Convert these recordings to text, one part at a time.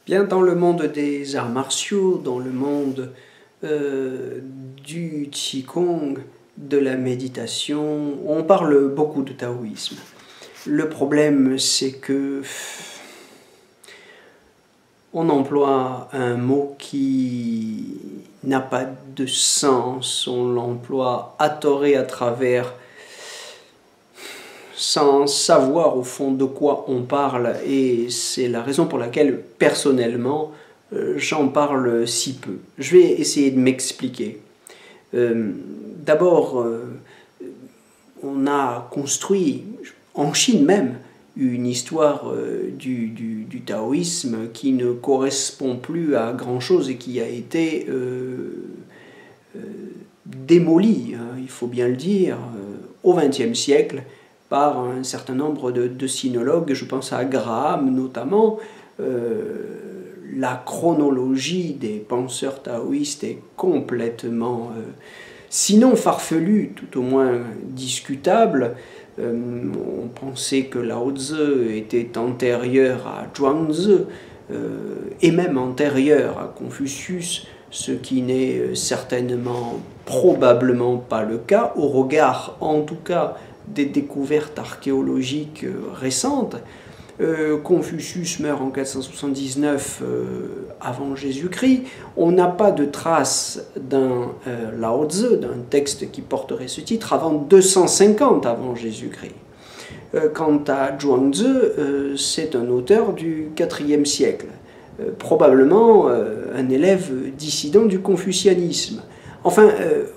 Bien, dans le monde des arts martiaux, dans le monde du Qigong, de la méditation, on parle beaucoup de taoïsme. Le problème, c'est que on emploie un mot qui n'a pas de sens, on l'emploie à tort et à travers, sans savoir au fond de quoi on parle, et c'est la raison pour laquelle, personnellement, j'en parle si peu. Je vais essayer de m'expliquer. D'abord, on a construit, en Chine même, une histoire du taoïsme qui ne correspond plus à grand-chose et qui a été démolie, il faut bien le dire, au XXe siècle, par un certain nombre de sinologues, je pense à Graham notamment. La chronologie des penseurs taoïstes est complètement, sinon farfelue, tout au moins discutable. On pensait que Lao Tzu était antérieur à Zhuangzi et même antérieur à Confucius, ce qui n'est certainement, probablement pas le cas, au regard en tout cas des découvertes archéologiques récentes. Confucius meurt en 479 avant Jésus-Christ. On n'a pas de trace d'un Lao Tzu, d'un texte qui porterait ce titre, avant 250 avant Jésus-Christ. Quant à Zhuangzi, c'est un auteur du IVe siècle, probablement un élève dissident du confucianisme. Enfin,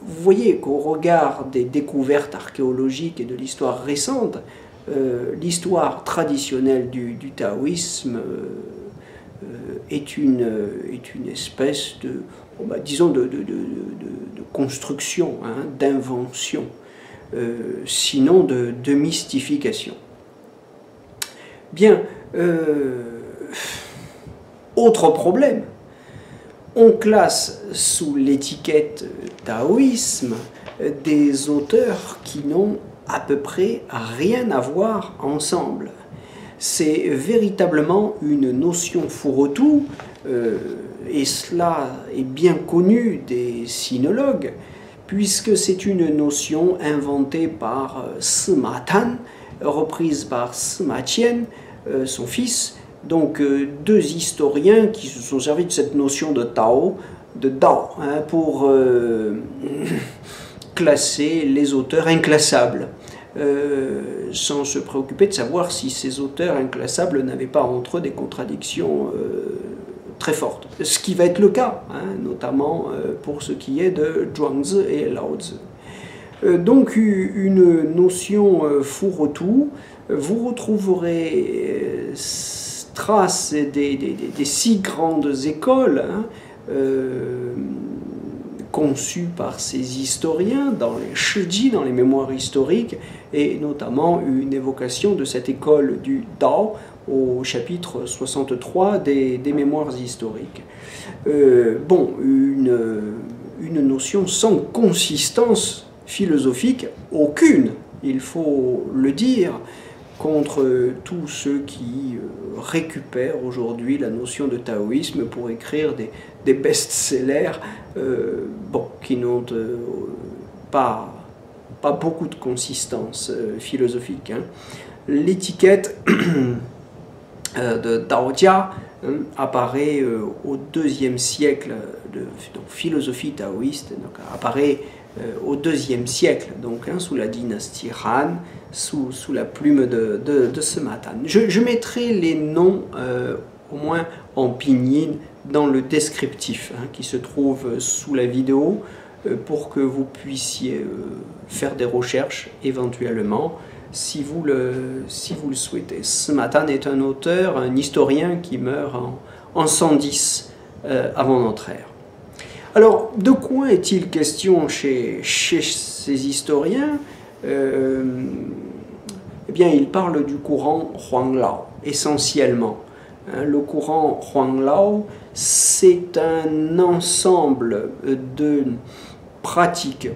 vous voyez qu'au regard des découvertes archéologiques et de l'histoire récente, l'histoire traditionnelle du taoïsme est une espèce de, disons, de construction, d'invention, sinon de mystification. Bien, autre problème, on classe sous l'étiquette taoïsme des auteurs qui n'ont à peu près rien à voir ensemble. C'est véritablement une notion fourre-tout, et cela est bien connu des sinologues, puisque c'est une notion inventée par Sima Tan, reprise par Sima Qian, son fils, donc deux historiens qui se sont servis de cette notion de Dao, pour classer les auteurs inclassables, sans se préoccuper de savoir si ces auteurs inclassables n'avaient pas entre eux des contradictions très fortes. Ce qui va être le cas, notamment pour ce qui est de Zhuangzi et Lao Tzu. Donc une notion fourre-tout, vous retrouverez traces des six grandes écoles conçues par ces historiens dans les Shiji, dans les mémoires historiques, et notamment une évocation de cette école du Dao au chapitre 63 des mémoires historiques. Une notion sans consistance philosophique aucune, il faut le dire, contre tous ceux qui récupèrent aujourd'hui la notion de taoïsme pour écrire des best-sellers qui n'ont pas beaucoup de consistance philosophique. L'étiquette de Daojia apparaît au IIe siècle, donc philosophie taoïste, donc apparaît au IIe siècle, donc sous la dynastie Han, sous la plume de Sima Tan. Je mettrai les noms au moins en pinyin dans le descriptif qui se trouve sous la vidéo pour que vous puissiez faire des recherches éventuellement si vous le souhaitez. Sima Tan est un auteur, un historien qui meurt en 110 avant notre ère. Alors, de quoi est-il question chez ces historiens? Eh bien, ils parlent du courant Huanglao, essentiellement. Le courant Huanglao, c'est un ensemble de pratiques,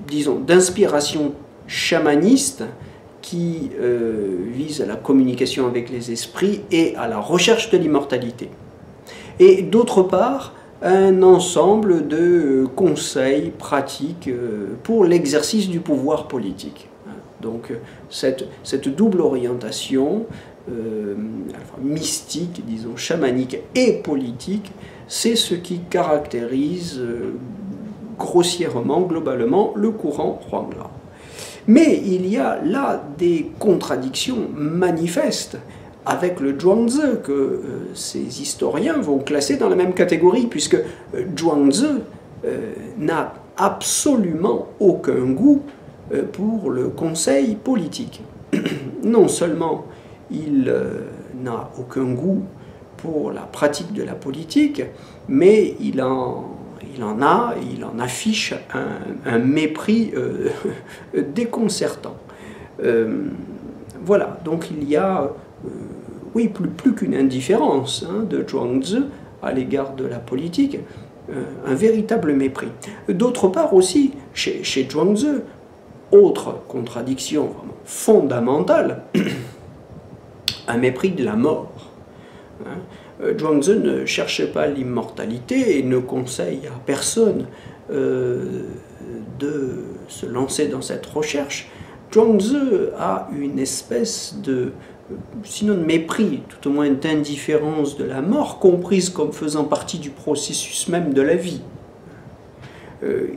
disons, d'inspiration chamaniste qui vise à la communication avec les esprits et à la recherche de l'immortalité. Et d'autre part, un ensemble de conseils pratiques pour l'exercice du pouvoir politique. Donc cette double orientation mystique, disons chamanique et politique, c'est ce qui caractérise grossièrement, globalement, le courant Huanglao. Mais il y a là des contradictions manifestes avec le Zhuangzi que ces historiens vont classer dans la même catégorie, puisque Zhuangzi n'a absolument aucun goût pour le conseil politique. Non seulement il n'a aucun goût pour la pratique de la politique, mais il en affiche un mépris déconcertant. Voilà, donc il y a, oui, plus qu'une indifférence de Zhuangzi à l'égard de la politique, un véritable mépris. D'autre part aussi, chez Zhuangzi, autre contradiction vraiment fondamentale, un mépris de la mort. Zhuangzi ne cherche pas l'immortalité et ne conseille à personne de se lancer dans cette recherche. Zhuangzi a une espèce de, sinon de mépris, tout au moins d'indifférence de la mort, comprise comme faisant partie du processus même de la vie.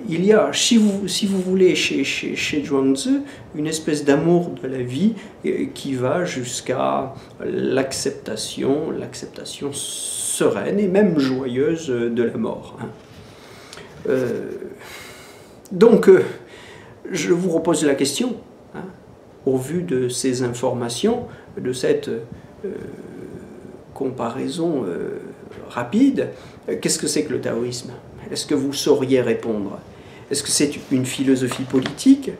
Il y a, si vous voulez, chez Zhuangzi, une espèce d'amour de la vie qui va jusqu'à l'acceptation sereine et même joyeuse de la mort. Donc, je vous repose la question, au vu de ces informations, de cette comparaison rapide, qu'est-ce que c'est que le taoïsme ? Est-ce que vous sauriez répondre? Est-ce que c'est une philosophie politique?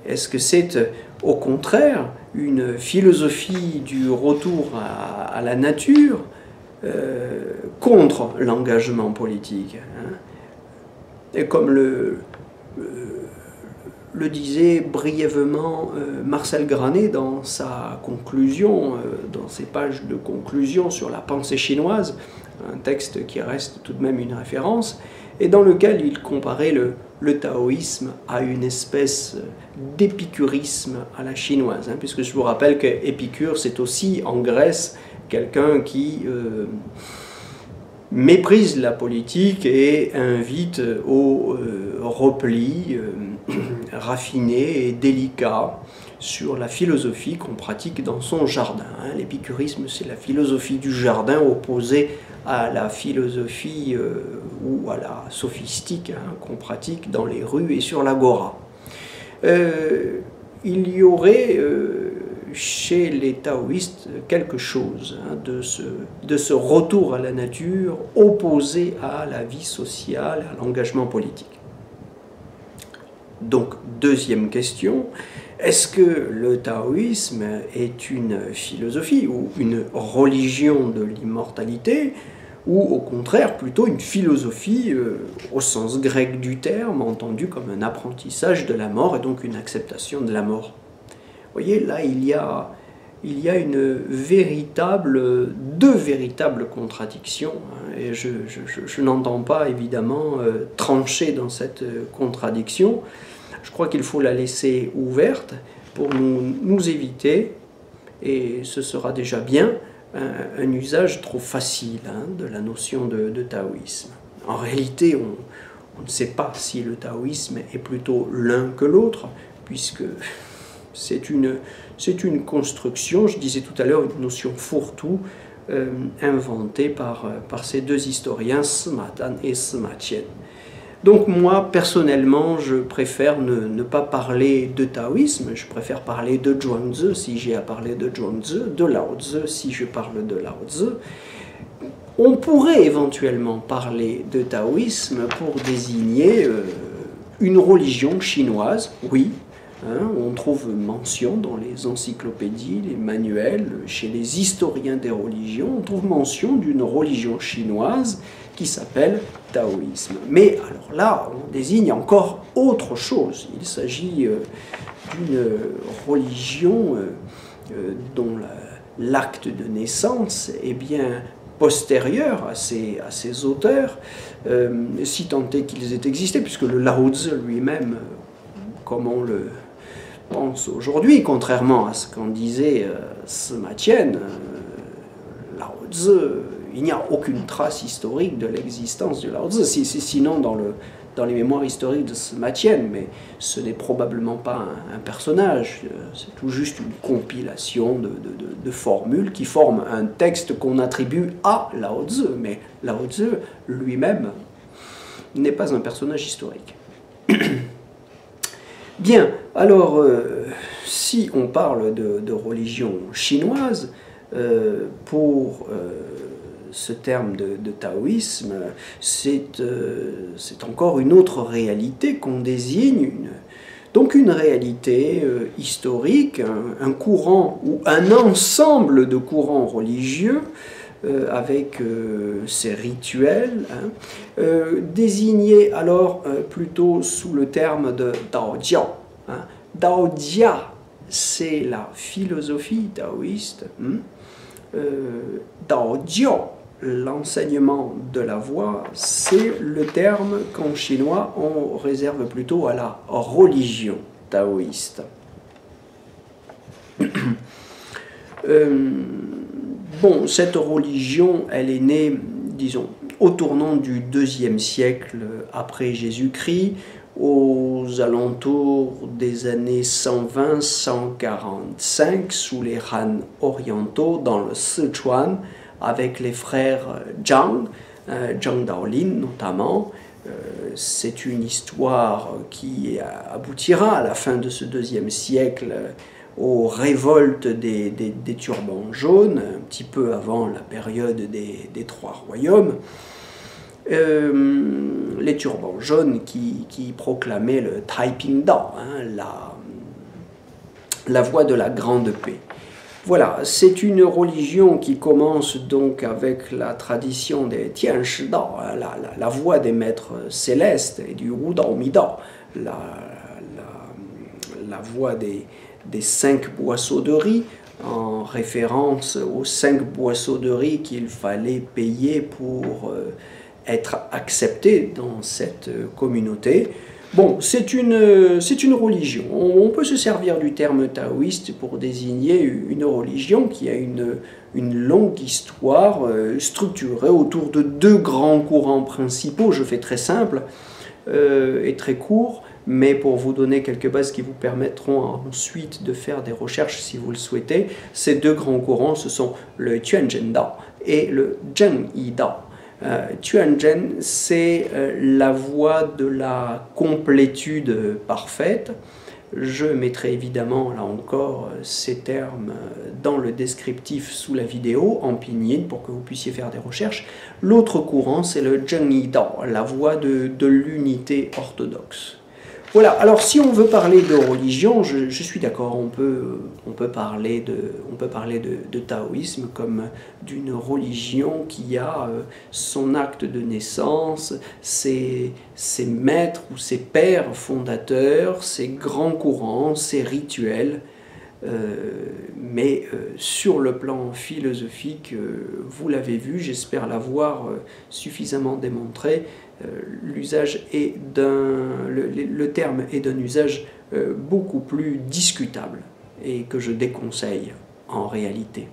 Est-ce que c'est au contraire une philosophie du retour à la nature contre l'engagement politique? Et comme le disait brièvement Marcel Granet dans sa conclusion, dans ses pages de conclusion sur la pensée chinoise, un texte qui reste tout de même une référence, et dans lequel il comparait le taoïsme à une espèce d'épicurisme à la chinoise, puisque je vous rappelle qu'Épicure, c'est aussi en Grèce quelqu'un qui méprise la politique et invite au repli raffiné et délicat sur la philosophie qu'on pratique dans son jardin. L'épicurisme, c'est la philosophie du jardin opposée à la philosophie ou à la sophistique qu'on pratique dans les rues et sur l'agora. Il y aurait chez les taoïstes quelque chose de ce retour à la nature opposé à la vie sociale, à l'engagement politique. Donc, deuxième question, est-ce que le taoïsme est une philosophie ou une religion de l'immortalité, ou au contraire plutôt une philosophie au sens grec du terme, entendue comme un apprentissage de la mort et donc une acceptation de la mort? Vous voyez, là il y a deux véritables contradictions, et je n'entends pas évidemment trancher dans cette contradiction. Je crois qu'il faut la laisser ouverte pour nous éviter, et ce sera déjà bien, un usage trop facile de la notion de taoïsme. En réalité, on ne sait pas si le taoïsme est plutôt l'un que l'autre, puisque c'est une construction, je disais tout à l'heure, une notion fourre-tout, inventée par ces deux historiens, Sima Dan et Sima Qian. Donc moi, personnellement, je préfère ne pas parler de taoïsme, je préfère parler de Zhuangzi si j'ai à parler de Zhuangzi, de Lao Tzu si je parle de Lao Tzu. On pourrait éventuellement parler de taoïsme pour désigner une religion chinoise, oui. On trouve mention dans les encyclopédies, les manuels, chez les historiens des religions, on trouve mention d'une religion chinoise qui s'appelle taoïsme. Mais alors là, on désigne encore autre chose. Il s'agit d'une religion dont l'acte de naissance est bien postérieur à ces auteurs, si tant est qu'ils aient existé, puisque le Lao Tzu lui-même, comme on le pense aujourd'hui, contrairement à ce qu'en disait Sima Qian, Lao Tzu, il n'y a aucune trace historique de l'existence du Lao Tzu, sinon dans les mémoires historiques de Sima Qian, mais ce n'est probablement pas un personnage, c'est tout juste une compilation de formules qui forment un texte qu'on attribue à Lao Tzu, mais Lao Tzu lui-même n'est pas un personnage historique. Bien, alors, si on parle de religion chinoise, pour ce terme de taoïsme, c'est encore une autre réalité qu'on désigne, donc une réalité historique, un courant ou un ensemble de courants religieux avec ces rituels, hein, désignés alors plutôt sous le terme de Daojiao. Hein. Daojia, c'est la philosophie taoïste. Daojiao, l'enseignement de la voie, c'est le terme qu'en chinois on réserve plutôt à la religion taoïste. Bon, cette religion, elle est née, disons, au tournant du IIe siècle après Jésus-Christ, aux alentours des années 120-145, sous les Han orientaux, dans le Sichuan, avec les frères Zhang, Zhang Daolin notamment. C'est une histoire qui aboutira à la fin de ce IIe siècle aux révoltes des turbans jaunes, un petit peu avant la période des Trois Royaumes. Les turbans jaunes qui proclamaient le Taiping Dao, hein, la voie de la grande paix. Voilà, c'est une religion qui commence donc avec la tradition des Tianshi Dao, hein, la voie des maîtres célestes, et du Wudao Midao, la voie des 5 boisseaux de riz, en référence aux 5 boisseaux de riz qu'il fallait payer pour être accepté dans cette communauté. Bon, c'est une religion. On peut se servir du terme taoïste pour désigner une religion qui a une longue histoire structurée autour de 2 grands courants principaux. Je fais très simple et très court, mais pour vous donner quelques bases qui vous permettront ensuite de faire des recherches si vous le souhaitez. Ces 2 grands courants, ce sont le Quanzhen Dao et le Zhengyi Dao. Quanzhen, c'est la voie de la complétude parfaite. Je mettrai évidemment, là encore, ces termes dans le descriptif sous la vidéo, en pinyin, pour que vous puissiez faire des recherches. L'autre courant, c'est le Zhengyi Dao, la voie de l'unité orthodoxe. Voilà, alors si on veut parler de religion, je suis d'accord, on peut parler de taoïsme comme d'une religion qui a son acte de naissance, ses maîtres ou ses pères fondateurs, ses grands courants, ses rituels. Mais sur le plan philosophique, vous l'avez vu, j'espère l'avoir suffisamment démontré, l'usage est le terme est d'un usage beaucoup plus discutable et que je déconseille en réalité.